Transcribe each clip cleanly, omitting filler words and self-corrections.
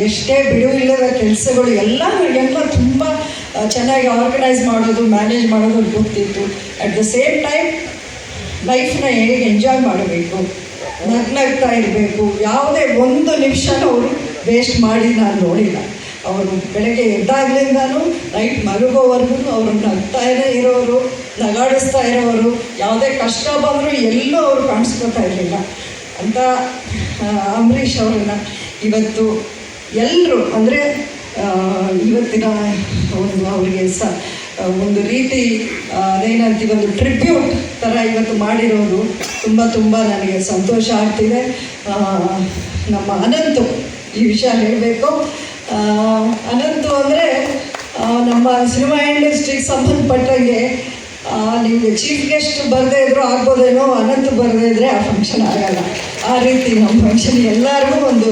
ಎಷ್ಟೇ ಬಿಡುವಿಲ್ಲದ ಕೆಲಸಗಳು ಎಲ್ಲ ತುಂಬ ಚೆನ್ನಾಗಿ ಆರ್ಗನೈಸ್ ಮಾಡೋದು, ಮ್ಯಾನೇಜ್ ಮಾಡೋದು ಗೊತ್ತಿತ್ತು. ಅಟ್ ದ ಸೇಮ್ ಟೈಮ್ ಲೈಫ್ನ ಹೇಗೆ ಎಂಜಾಯ್ ಮಾಡಬೇಕು, ನಗ್ನಗ್ತಾ ಇರಬೇಕು, ಯಾವುದೇ ಒಂದು ನಿಮಿಷನೂ ಅವರು ವೇಸ್ಟ್ ಮಾಡಿ ನಾನು ನೋಡಿಲ್ಲ. ಅವರು ಬೆಳಗ್ಗೆ ಎದ್ದಾಗಲಿಂದನೂ ನೈಟ್ ಮಲಗೋವರೆಗೂ ಅವರು ನಗ್ತಾನೇ ಇರೋರು, ನಗಾಡಿಸ್ತಾ ಇರೋರು. ಯಾವುದೇ ಕಷ್ಟ ಬಂದರೂ ಎಲ್ಲೂ ಅವರು ಕಾಣಿಸ್ಕೊತಾ ಇರಲಿಲ್ಲ ಅಂತ ಅಂಬರೀಷ್ ಅವರನ್ನು ಇವತ್ತು ಎಲ್ಲರೂ ಅಂದರೆ ಇವತ್ತಿನ ಒಂದು ಅವರಿಗೆ ಒಂದು ರೀತಿ ಅದೇನಂತೀವಿ, ಒಂದು ಟ್ರಿಬ್ಯೂಟ್ ಥರ ಇವತ್ತು ಮಾಡಿರೋದು ತುಂಬ ನನಗೆ ಸಂತೋಷ ಆಗ್ತಿದೆ. ನಮ್ಮ ಅನಂತು ಈ ವಿಷಯ ಹೇಳಬೇಕು. ಅನಂತು ಅಂದರೆ ನಮ್ಮ ಸಿನಿಮಾ ಇಂಡಸ್ಟ್ರಿಗೆ ಸಂಬಂಧಪಟ್ಟಂಗೆ ನಿಮಗೆ ಚೀಫ್ ಗೆಸ್ಟ್ ಬರದೇ ಇದ್ರೂ ಆಗ್ಬೋದೇನೋ, ಅನಂತು ಬರದೇ ಇದ್ದರೆ ಆ ಫಂಕ್ಷನ್ ಆಗಲ್ಲ. ಆ ರೀತಿ ನಮ್ಮ ಫಂಕ್ಷನ್ ಎಲ್ಲರಿಗೂ ಒಂದು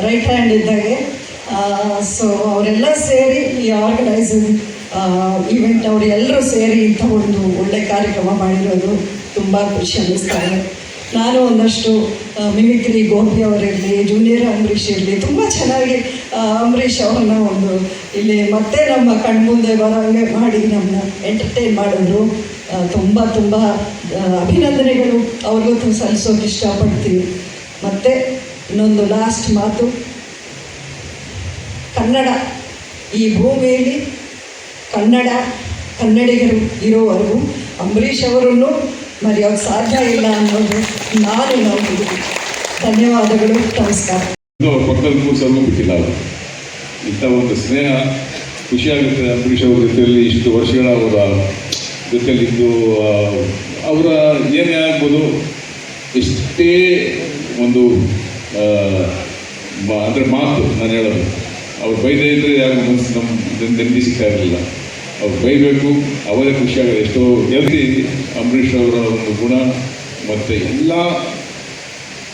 ರೈಟ್ ಹ್ಯಾಂಡ್ ಇದ್ದಾಗೆ. ಸೊ ಅವರೆಲ್ಲ ಸೇರಿ ಈ ಆರ್ಗನೈಸಿಂಗ್ ಈವೆಂಟ್ ಅವರೆಲ್ಲರೂ ಸೇರಿ ಇಂಥ ಒಂದು ಒಳ್ಳೆ ಕಾರ್ಯಕ್ರಮ ಮಾಡಿರೋದು ತುಂಬ ಖುಷಿ ಅನ್ನಿಸ್ತಾರೆ. ನಾನು ಒಂದಷ್ಟು ಮಿಮಿಕ್ರಿ ಗೋಪಿ ಅವರಿರಲಿ, ಜೂನಿಯರ್ ಅಂಬರೀಷ್ ಇರಲಿ, ತುಂಬ ಚೆನ್ನಾಗಿ ಅಂಬರೀಷ್ ಅವ್ರನ್ನ ಒಂದು ಇಲ್ಲಿ ಮತ್ತೆ ನಮ್ಮ ಕಣ್ಮುಂದೆ ಬರೋಂಗೆ ಮಾಡಿ ನಮ್ಮನ್ನ ಎಂಟರ್ಟೈನ್ ಮಾಡಿದ್ರು. ತುಂಬ ಅಭಿನಂದನೆಗಳು ಅವ್ರಿಗೂ ಸಲ್ಲಿಸೋಕೆ ಇಷ್ಟಪಡ್ತೀವಿ. ಮತ್ತು ಇನ್ನೊಂದು ಲಾಸ್ಟ್ ಮಾತು, ಕನ್ನಡ ಈ ಭೂಮಿಯಲ್ಲಿ ಕನ್ನಡಿಗರು ಇರೋವರೆಗೂ ಅಂಬರೀಷ್ ಅವರನ್ನು ಮರೆಯೋಕ್ಕೆ ಸಾಧ್ಯ ಇಲ್ಲ ಅನ್ನೋದು ನಾನು ನೋಡಿದ್ದೀನಿ. ಧನ್ಯವಾದಗಳು, ನಮಸ್ಕಾರ. ಅವ್ರ ಪಕ್ಕದಲ್ಲಿ ಕೂರ್ಸೋದು ಬಿಟ್ಟಿಲ್ಲ. ಅವರು ಇಂಥ ಒಂದು ಸ್ನೇಹ ಖುಷಿಯಾಗುತ್ತೆ. ಅಂಬರೀಷ್ ಅವ್ರ ಜೊತೆಯಲ್ಲಿ ಇಷ್ಟು ವರ್ಷಗಳ ಅವರ ಜೊತೆಯಲ್ಲಿದ್ದು ಅವರ ಏನೇ ಆಗ್ಬೋದು, ಎಷ್ಟೇ ಒಂದು ಅಂದರೆ ಮಾತು ನಾನು ಹೇಳೋದು, ಅವ್ರು ಬೈದೇ ಇದ್ದರೆ ಯಾರು ಮನಸ್ಸು ನಮ್ಮ ನೆಮ್ಮದಿ ಸಿಗ್ತಾ ಇರಲಿಲ್ಲ. ಅವ್ರು ಬೈಬೇಕು, ಅವರೇ ಖುಷಿಯಾಗೋದು. ಎಷ್ಟೋ ಎಲ್ಲಿ ಅಂಬರೀಷ್ ಅವರ ಒಂದು ಗುಣ ಮತ್ತು ಎಲ್ಲ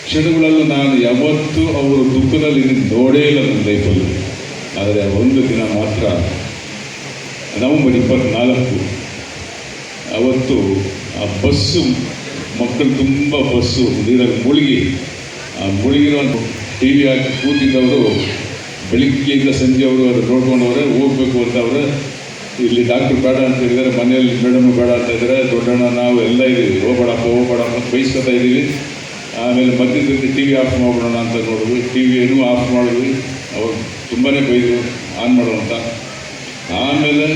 ಕ್ಷಣಗಳಲ್ಲೂ ನಾನು ಯಾವತ್ತೂ ಅವರು ದುಃಖದಲ್ಲಿ ನೋಡೇ ಇಲ್ಲ ನನ್ನ ಲೈಫಲ್ಲಿ. ಆದರೆ ಒಂದು ದಿನ ಮಾತ್ರ ನವಂಬರ್ 24 ಅವತ್ತು ಆ ಬಸ್ಸು, ಮಕ್ಕಳು ತುಂಬ ಬಸ್ಸು ನೀರಲ್ಲಿ ಮುಳುಗಿ, ಆ ಮುಳುಗಿರೋ ಟಿ ವಿ ಹಾಕಿ ಕೂತಿದ್ದವರು ಬೆಳಿಗ್ಗೆಯಿಂದ ಸಂಜೆಯವರು ಅದು ನೋಡ್ಕೊಂಡವ್ರೆ. ಹೋಗ್ಬೇಕು ಅಂತ ಅವರೇ, ಇಲ್ಲಿ ಡಾಕ್ಟ್ರು ಬೇಡ ಅಂತ ಹೇಳಿದ್ದಾರೆ, ಮನೆಯಲ್ಲಿ ಮೇಡಮ್ ಬೇಡ ಅಂತ ಇದ್ದಾರೆ, ದೊಡ್ಡಣ್ಣ ನಾವು ಎಲ್ಲ ಇದ್ದೀವಿ, ಹೋಗ್ಬೇಡಪ್ಪ ಅಂತ ಬೈಸ್ಕೊತಾ ಇದ್ದೀವಿ. ಆಮೇಲೆ ಮಧ್ಯದಲ್ಲಿ ಟಿ ವಿ ಆಫ್ ಮಾಡ್ಬಿಡೋಣ ಅಂತ ನೋಡಿದ್ವಿ, ಟಿ ವಿಯನ್ನು ಆಫ್ ಮಾಡಿದ್ವಿ. ಅವರು ತುಂಬಾ ಬೈದರು ಆನ್ ಮಾಡೋ ಅಂತ. ಆಮೇಲೆ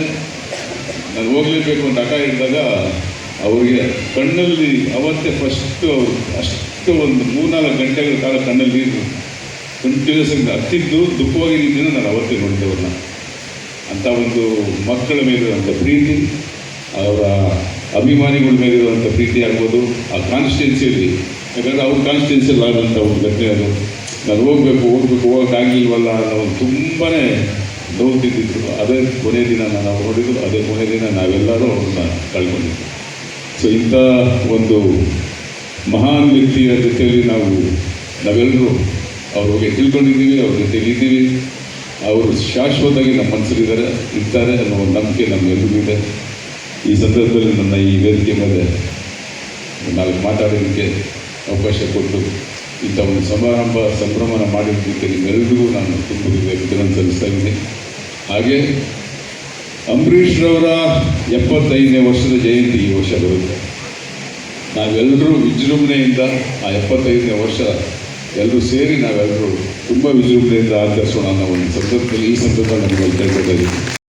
ನಾನು ಹೋಗಲೇಬೇಕು ಅಂತ ಹಠ ಹಿಡಿದಾಗ ಅವರಿಗೆ ಕಣ್ಣಲ್ಲಿ ಅವತ್ತೇ ಫಸ್ಟು ಅವರು ಅಷ್ಟು ಒಂದು 3-4 ಗಂಟೆಗಳ ಕಾಲ ಕಣ್ಣಲ್ಲಿ ನೀರು ಕಂಟಿನ್ಯೂಸ್ ಆಗಿ ಹತ್ತಿದ್ದು ದುಃಖವಾಗಿದ್ದ ನಾನು ಅವತ್ತೇ ನೋಡಿದ್ದವ್ರನ್ನ. ಅಂಥ ಒಂದು ಮಕ್ಕಳ ಮೇಲಿರುವಂಥ ಪ್ರೀತಿ, ಅವರ ಅಭಿಮಾನಿಗಳ ಮೇಲಿರುವಂಥ ಪ್ರೀತಿ ಆಗ್ಬೋದು, ಆ ಕಾನ್ಸ್ಟಿಟ್ಯೂನ್ಸಿಯಲ್ಲಿ, ಯಾಕಂದರೆ ಅವ್ರ ಕಾನ್ಸ್ಟಿಟ್ಯೂನ್ಸಿಯಲ್ಲಿ ಆದಂಥ ಒಂದು ಘಟನೆ ಅದು. ನಾನು ಹೋಗೋಕ್ಕಾಗಲಿಲ್ವಲ್ಲ ಅನ್ನೋ ಒಂದು ತುಂಬಾ ನೋವು ತಿಂದಿದ್ರು. ಅದೇ ಕೊನೆ ದಿನ ನಾವು ನೋಡಿದ್ದು, ಅದೇ ಕೊನೆ ದಿನ ನಾವೆಲ್ಲರೂ ಅವ್ರನ್ನ ಕಳ್ಕೊಂಡಿದ್ವಿ. ಸೊ ಇಂಥ ಒಂದು ಮಹಾನ್ ವ್ಯಕ್ತಿಯ ಜೊತೆಯಲ್ಲಿ ನಾವೆಲ್ಲರೂ ಅವ್ರ ಬಗ್ಗೆ ತಿಳ್ಕೊಂಡಿದ್ದೀವಿ, ಅವ್ರ ಜೊತೆಲಿ ಇದ್ದೀವಿ. ಅವರು ಶಾಶ್ವತವಾಗಿ ನಮ್ಮ ಮನಸ್ಸಲ್ಲಿದ್ದಾರೆ, ಇರ್ತಾರೆ ಅನ್ನೋ ಒಂದು ನಂಬಿಕೆ ನಮಗೆಲ್ಲರಿಗೂ ಇದೆ. ಈ ಸಂದರ್ಭದಲ್ಲಿ ನನ್ನ ಈ ವೇದಿಕೆ ಮೇಲೆ ನಾವು ಮಾತಾಡೋದಕ್ಕೆ ಅವಕಾಶ ಕೊಟ್ಟು ಇಂಥ ಒಂದು ಸಂಭ್ರಮನ ಮಾಡಿದ್ದಕ್ಕೆ ನಿಮ್ಮೆಲ್ಲರಿಗೂ ನಾನು ತುಂಬ ಅಭಿನಂದನೆ ಸಲ್ಲಿಸ್ತಾ ಇದ್ದೀನಿ. ಹಾಗೆ ಅಂಬರೀಷ್ರವರ 75ನೇ ವರ್ಷದ ಜಯಂತಿ ಈ ವರ್ಷ ಬರುತ್ತೆ. ನಾವೆಲ್ಲರೂ ವಿಜೃಂಭಣೆಯಿಂದ ಆ 75ನೇ ವರ್ಷ ಎಲ್ಲರೂ ಸೇರಿ ನಾವೆಲ್ಲರೂ ತುಂಬ ವಿಜೃಂಭಣೆಯಿಂದ ಆಚರಿಸೋಣ ಅನ್ನೋ ಒಂದು ಸಂದರ್ಭದಲ್ಲಿ ಈ ಸಂದರ್ಭದಲ್ಲಿ ನಮಗೆ ಕೇಳ್ಕೊತಾ ಇದ್ದೀವಿ.